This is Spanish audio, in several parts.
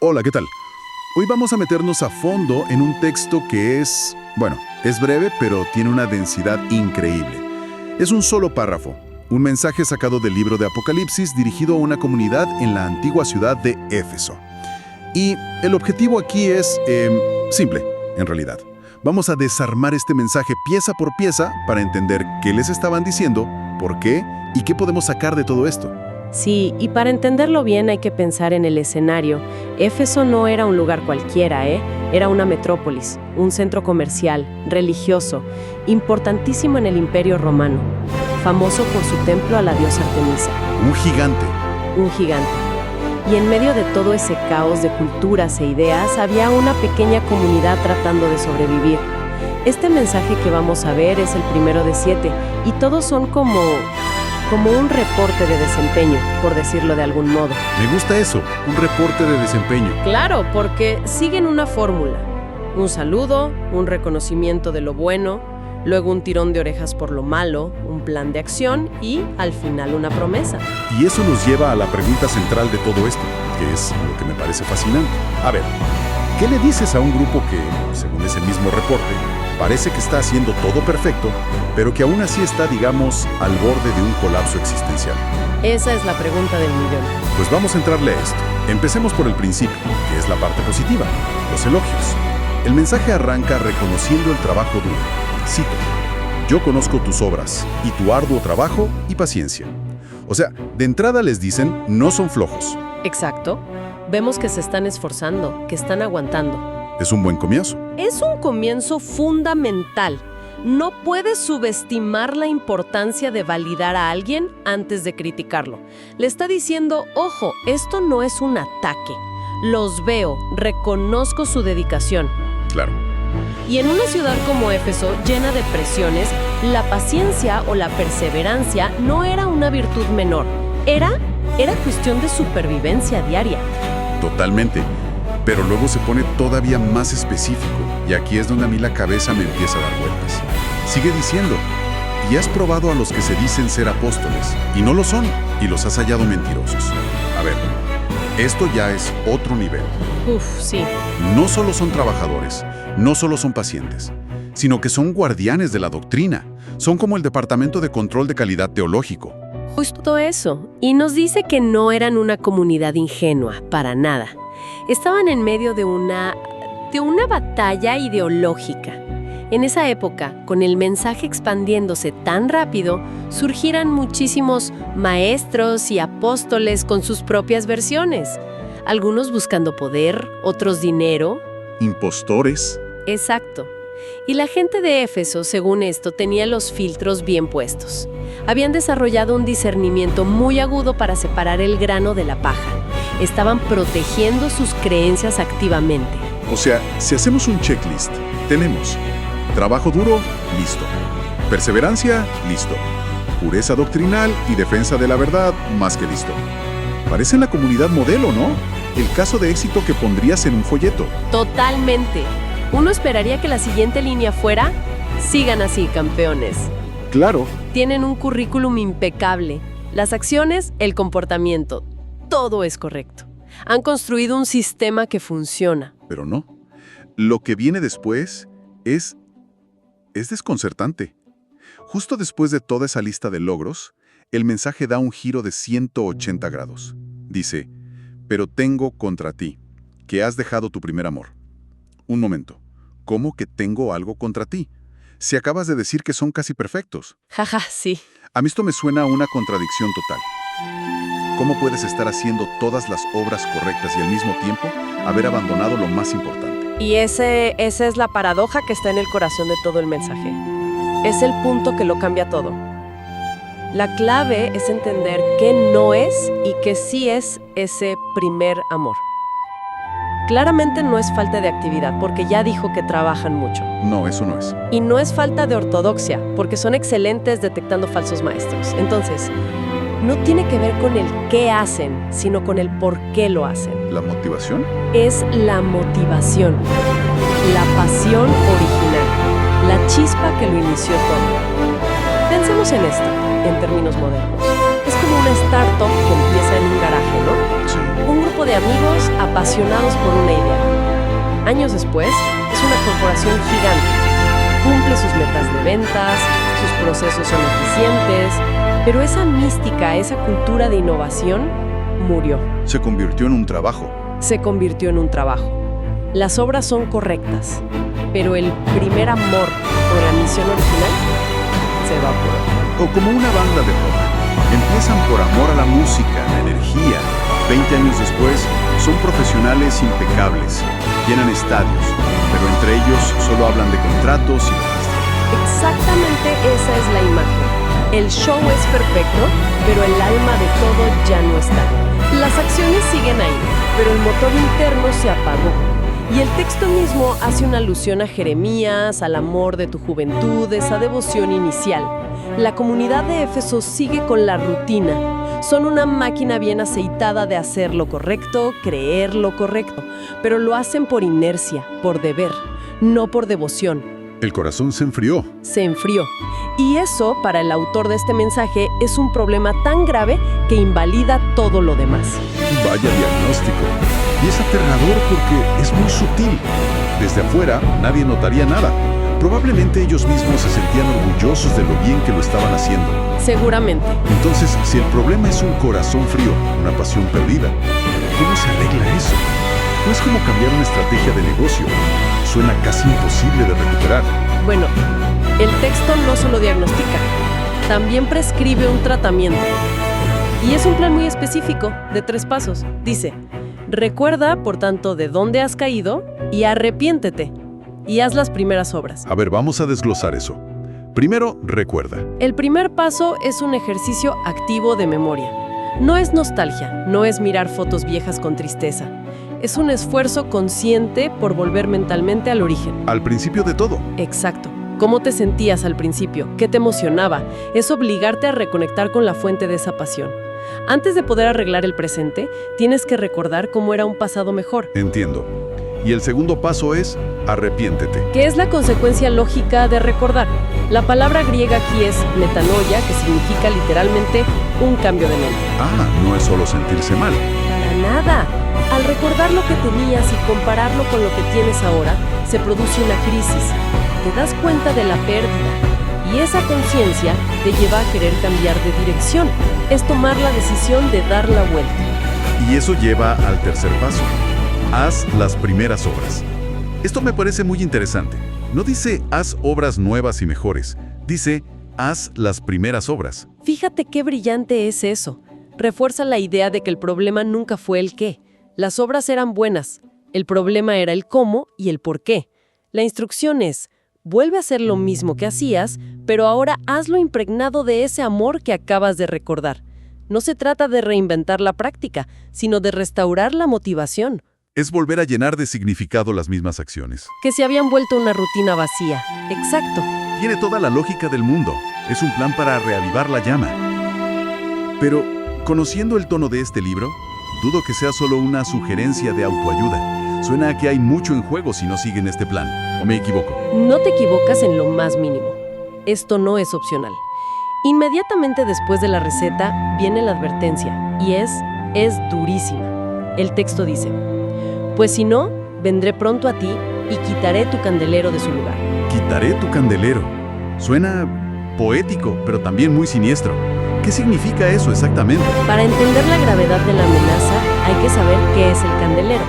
Hola, ¿qué tal? Hoy vamos a meternos a fondo en un texto que es breve, pero tiene una densidad increíble. Es un solo párrafo, un mensaje sacado del libro de Apocalipsis dirigido a una comunidad en la antigua ciudad de Éfeso. Y el objetivo aquí es simple, en realidad. Vamos a desarmar este mensaje pieza por pieza para entender qué les estaban diciendo, por qué y qué podemos sacar de todo esto. Sí, y para entenderlo bien hay que pensar en el escenario. Éfeso no era un lugar cualquiera, Era una metrópolis, un centro comercial, religioso, importantísimo en el Imperio Romano, famoso por su templo a la diosa Artemisa. Un gigante. Un gigante. Y en medio de todo ese caos de culturas e ideas, había una pequeña comunidad tratando de sobrevivir. Este mensaje que vamos a ver es el primero de 7, y todos son como un reporte de desempeño, por decirlo de algún modo. Me gusta eso, un reporte de desempeño. Claro, porque siguen una fórmula. Un saludo, un reconocimiento de lo bueno, luego un tirón de orejas por lo malo, un plan de acción y, al final, una promesa. Y eso nos lleva a la pregunta central de todo esto, que es lo que me parece fascinante. A ver, ¿qué le dices a un grupo que, según ese mismo reporte, parece que está haciendo todo perfecto, pero que aún así está, digamos, al borde de un colapso existencial? Esa es la pregunta del millón. Pues vamos a entrarle a esto. Empecemos por el principio, que es la parte positiva, los elogios. El mensaje arranca reconociendo el trabajo duro. Cito: yo conozco tus obras y tu arduo trabajo y paciencia. O sea, de entrada les dicen, no son flojos. Exacto. Vemos que se están esforzando, que están aguantando. Es un buen comienzo. Es un comienzo fundamental. No puedes subestimar la importancia de validar a alguien antes de criticarlo. Le está diciendo, ojo, esto no es un ataque. Los veo, reconozco su dedicación. Claro. Y en una ciudad como Éfeso, llena de presiones, la paciencia o la perseverancia no era una virtud menor. Era cuestión de supervivencia diaria. Totalmente. Pero luego se pone todavía más específico, y aquí es donde a mí la cabeza me empieza a dar vueltas. Sigue diciendo, y has probado a los que se dicen ser apóstoles, y no lo son, y los has hallado mentirosos. A ver, esto ya es otro nivel. Sí. No solo son trabajadores, no solo son pacientes, sino que son guardianes de la doctrina. Son como el Departamento de Control de Calidad Teológico. Justo eso. Y nos dice que no eran una comunidad ingenua, para nada. Estaban en medio de una batalla ideológica. En esa época, con el mensaje expandiéndose tan rápido, surgirán muchísimos maestros y apóstoles con sus propias versiones. Algunos buscando poder, otros dinero. Impostores. Exacto. Y la gente de Éfeso, según esto, tenía los filtros bien puestos. Habían desarrollado un discernimiento muy agudo para separar el grano de la paja. Estaban protegiendo sus creencias activamente. O sea, si hacemos un checklist, tenemos trabajo duro, listo. Perseverancia, listo. Pureza doctrinal y defensa de la verdad, más que listo. Parecen la comunidad modelo, ¿no? El caso de éxito que pondrías en un folleto. Totalmente. Uno esperaría que la siguiente línea fuera, sigan así, campeones. Claro. Tienen un currículum impecable. Las acciones, el comportamiento. Todo es correcto. Han construido un sistema que funciona. Pero no. Lo que viene después es desconcertante. Justo después de toda esa lista de logros, el mensaje da un giro de 180 grados. Dice, pero tengo contra ti, que has dejado tu primer amor. Un momento, ¿cómo que tengo algo contra ti? Si acabas de decir que son casi perfectos. Jaja, sí. A mí esto me suena a una contradicción total. ¿Cómo puedes estar haciendo todas las obras correctas y al mismo tiempo haber abandonado lo más importante? Y esa es la paradoja que está en el corazón de todo el mensaje. Es el punto que lo cambia todo. La clave es entender qué no es y qué sí es ese primer amor. Claramente no es falta de actividad, porque ya dijo que trabajan mucho. No, eso no es. Y no es falta de ortodoxia, porque son excelentes detectando falsos maestros. Entonces, no tiene que ver con el qué hacen, sino con el por qué lo hacen. ¿La motivación? Es la motivación, la pasión original, la chispa que lo inició todo. Pensemos en esto, en términos modernos. Es como una startup que empieza en un garaje, ¿no? Sí. Un grupo de amigos apasionados por una idea. Años después, es una corporación gigante. Cumple sus metas de ventas, sus procesos son eficientes, pero esa mística, esa cultura de innovación, murió. Se convirtió en un trabajo. Se convirtió en un trabajo. Las obras son correctas, pero el primer amor por la misión original se evaporó. O como una banda de rock. Empiezan por amor a la música, la energía. 20 años después, son profesionales impecables. Llenan estadios, pero entre ellos solo hablan de contratos y logística. Exactamente esa es la imagen. El show es perfecto, pero el alma de todo ya no está. Las acciones siguen ahí, pero el motor interno se apagó. Y el texto mismo hace una alusión a Jeremías, al amor de tu juventud, esa devoción inicial. La comunidad de Éfeso sigue con la rutina. Son una máquina bien aceitada de hacer lo correcto, creer lo correcto, pero lo hacen por inercia, por deber, no por devoción. El corazón se enfrió. Se enfrió. Y eso, para el autor de este mensaje, es un problema tan grave que invalida todo lo demás. Vaya diagnóstico. Y es aterrador porque es muy sutil. Desde afuera, nadie notaría nada. Probablemente ellos mismos se sentían orgullosos de lo bien que lo estaban haciendo. Seguramente. Entonces, si el problema es un corazón frío, una pasión perdida, ¿cómo se arregla eso? No es como cambiar una estrategia de negocio. Suena casi imposible de recuperar. Bueno, el texto no solo diagnostica, también prescribe un tratamiento. Y es un plan muy específico, de 3 pasos. Dice, recuerda, por tanto, de dónde has caído y arrepiéntete. Y haz las primeras obras. A ver, vamos a desglosar eso. Primero, recuerda. El primer paso es un ejercicio activo de memoria. No es nostalgia, no es mirar fotos viejas con tristeza. Es un esfuerzo consciente por volver mentalmente al origen. Al principio de todo. Exacto. ¿Cómo te sentías al principio? ¿Qué te emocionaba? Es obligarte a reconectar con la fuente de esa pasión. Antes de poder arreglar el presente, tienes que recordar cómo era un pasado mejor. Entiendo. Y el segundo paso es arrepiéntete. ¿Qué es la consecuencia lógica de recordar? La palabra griega aquí es metanoia, que significa literalmente un cambio de mente. Ah, no es solo sentirse mal. Para nada. Al recordar lo que tenías y compararlo con lo que tienes ahora, se produce una crisis. Te das cuenta de la pérdida. Y esa conciencia te lleva a querer cambiar de dirección. Es tomar la decisión de dar la vuelta. Y eso lleva al tercer paso. Haz las primeras obras. Esto me parece muy interesante. No dice haz obras nuevas y mejores. Dice haz las primeras obras. Fíjate qué brillante es eso. Refuerza la idea de que el problema nunca fue el qué. Las obras eran buenas. El problema era el cómo y el por qué. La instrucción es, vuelve a hacer lo mismo que hacías, pero ahora hazlo impregnado de ese amor que acabas de recordar. No se trata de reinventar la práctica, sino de restaurar la motivación. Es volver a llenar de significado las mismas acciones. Que se habían vuelto una rutina vacía. Exacto. Tiene toda la lógica del mundo. Es un plan para reavivar la llama. Pero, conociendo el tono de este libro, dudo que sea solo una sugerencia de autoayuda. Suena a que hay mucho en juego si no siguen este plan. ¿O me equivoco? No te equivocas en lo más mínimo. Esto no es opcional. Inmediatamente después de la receta viene la advertencia, y es durísima. El texto dice, pues si no, vendré pronto a ti y quitaré tu candelero de su lugar. Quitaré tu candelero. Suena poético, pero también muy siniestro. ¿Qué significa eso exactamente? Para entender la gravedad de la amenaza, hay que saber qué es el candelero.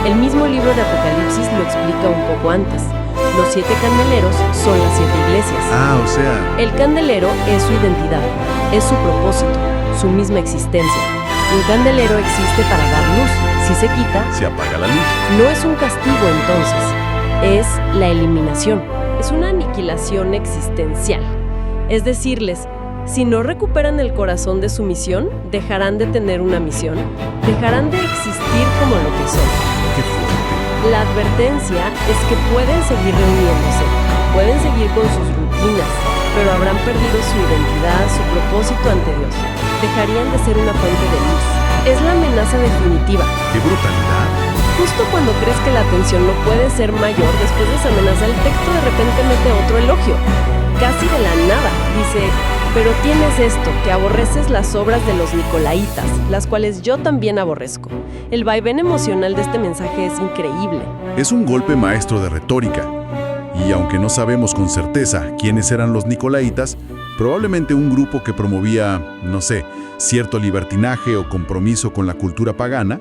El mismo libro de Apocalipsis lo explica un poco antes. Los 7 candeleros son las 7 iglesias. Ah, o sea... El candelero es su identidad, es su propósito, su misma existencia. Un candelero existe para dar luz. Si se quita, se apaga la luz. No es un castigo entonces, es la eliminación. Es una aniquilación existencial. Es decirles, si no recuperan el corazón de su misión, dejarán de tener una misión, dejarán de existir como lo que son. ¡Qué fuerte! La advertencia es que pueden seguir reuniéndose, pueden seguir con sus rutinas, pero habrán perdido su identidad, su propósito ante Dios. Dejarían de ser una fuente de luz. Es la amenaza definitiva. ¡Qué brutalidad! Justo cuando crees que la tensión no puede ser mayor, después de esa amenaza, el texto de repente mete otro elogio. Casi de la nada. Dice, Pero tienes esto, que aborreces las obras de los nicolaitas, las cuales yo también aborrezco. El vaivén emocional de este mensaje es increíble. Es un golpe maestro de retórica. Y aunque no sabemos con certeza quiénes eran los nicolaitas, probablemente un grupo que promovía, no sé, cierto libertinaje o compromiso con la cultura pagana,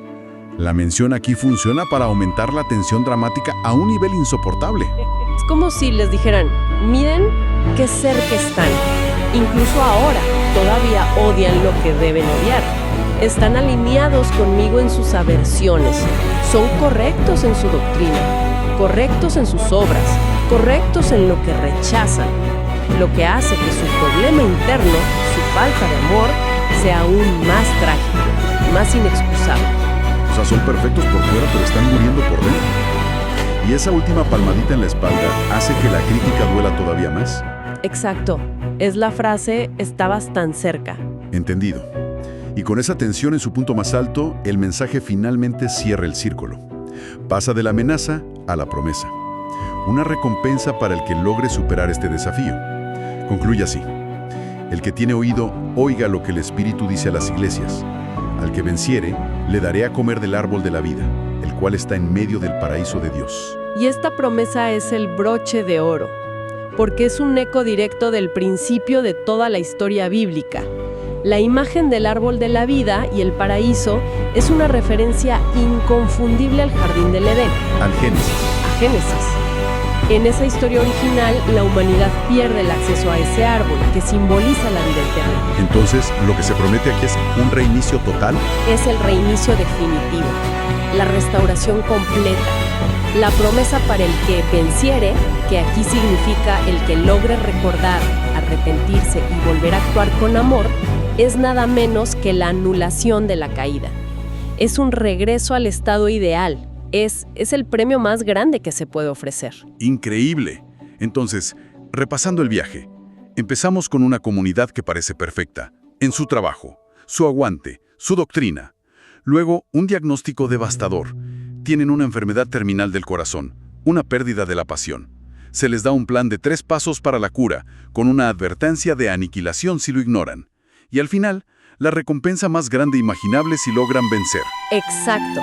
la mención aquí funciona para aumentar la tensión dramática a un nivel insoportable. Es como si les dijeran, miren qué cerca están. Incluso ahora todavía odian lo que deben odiar. Están alineados conmigo en sus aversiones. Son correctos en su doctrina, correctos en sus obras, correctos en lo que rechazan. Lo que hace que su problema interno, su falta de amor, sea aún más trágico, más inexcusable. O sea, son perfectos por fuera, pero están muriendo por dentro. Y esa última palmadita en la espalda hace que la crítica duela todavía más. Exacto. Es la frase, estabas tan cerca. Entendido. Y con esa tensión en su punto más alto, el mensaje finalmente cierra el círculo. Pasa de la amenaza a la promesa. Una recompensa para el que logre superar este desafío. Concluye así. El que tiene oído, oiga lo que el Espíritu dice a las iglesias. Al que venciere, le daré a comer del árbol de la vida, el cual está en medio del paraíso de Dios. Y esta promesa es el broche de oro, porque es un eco directo del principio de toda la historia bíblica. La imagen del árbol de la vida y el paraíso es una referencia inconfundible al jardín del Edén. Al Génesis. A Génesis. En esa historia original, la humanidad pierde el acceso a ese árbol que simboliza la vida eterna. Entonces, lo que se promete aquí es un reinicio total. Es el reinicio definitivo, la restauración completa, la promesa para el que venciere, que aquí significa el que logre recordar, arrepentirse y volver a actuar con amor, es nada menos que la anulación de la caída. Es un regreso al estado ideal. Es el premio más grande que se puede ofrecer. Increíble. Entonces, repasando el viaje, empezamos con una comunidad que parece perfecta, en su trabajo, su aguante, su doctrina. Luego, un diagnóstico devastador. Tienen una enfermedad terminal del corazón, una pérdida de la pasión. Se les da un plan de 3 pasos para la cura, con una advertencia de aniquilación si lo ignoran. Y al final, la recompensa más grande imaginable si logran vencer. Exacto.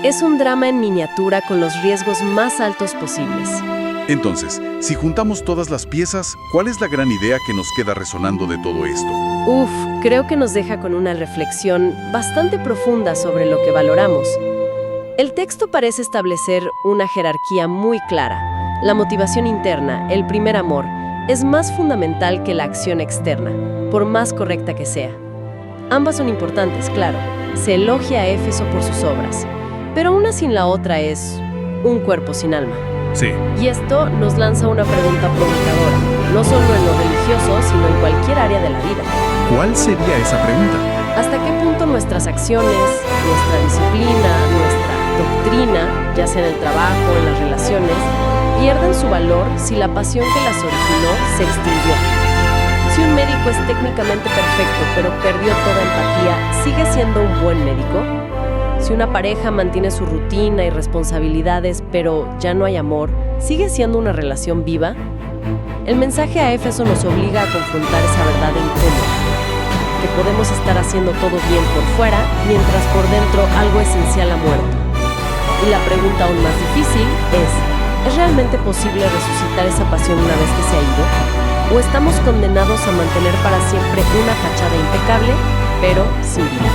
Es un drama en miniatura con los riesgos más altos posibles. Entonces, si juntamos todas las piezas, ¿cuál es la gran idea que nos queda resonando de todo esto? Creo que nos deja con una reflexión bastante profunda sobre lo que valoramos. El texto parece establecer una jerarquía muy clara. La motivación interna, el primer amor, es más fundamental que la acción externa, por más correcta que sea. Ambas son importantes, claro. Se elogia a Éfeso por sus obras. Pero una sin la otra es un cuerpo sin alma. Sí. Y esto nos lanza una pregunta provocadora, no solo en lo religioso, sino en cualquier área de la vida. ¿Cuál sería esa pregunta? ¿Hasta qué punto nuestras acciones, nuestra disciplina, nuestra doctrina, ya sea en el trabajo o en las relaciones, pierden su valor si la pasión que las originó se extinguió? Si un médico es técnicamente perfecto, pero perdió toda empatía, ¿sigue siendo un buen médico? Si una pareja mantiene su rutina y responsabilidades, pero ya no hay amor, ¿sigue siendo una relación viva? El mensaje a Éfeso nos obliga a confrontar esa verdad incómoda, que podemos estar haciendo todo bien por fuera, mientras por dentro algo esencial ha muerto. Y la pregunta aún más difícil ¿es realmente posible resucitar esa pasión una vez que se ha ido? ¿O estamos condenados a mantener para siempre una fachada impecable, pero sin vida?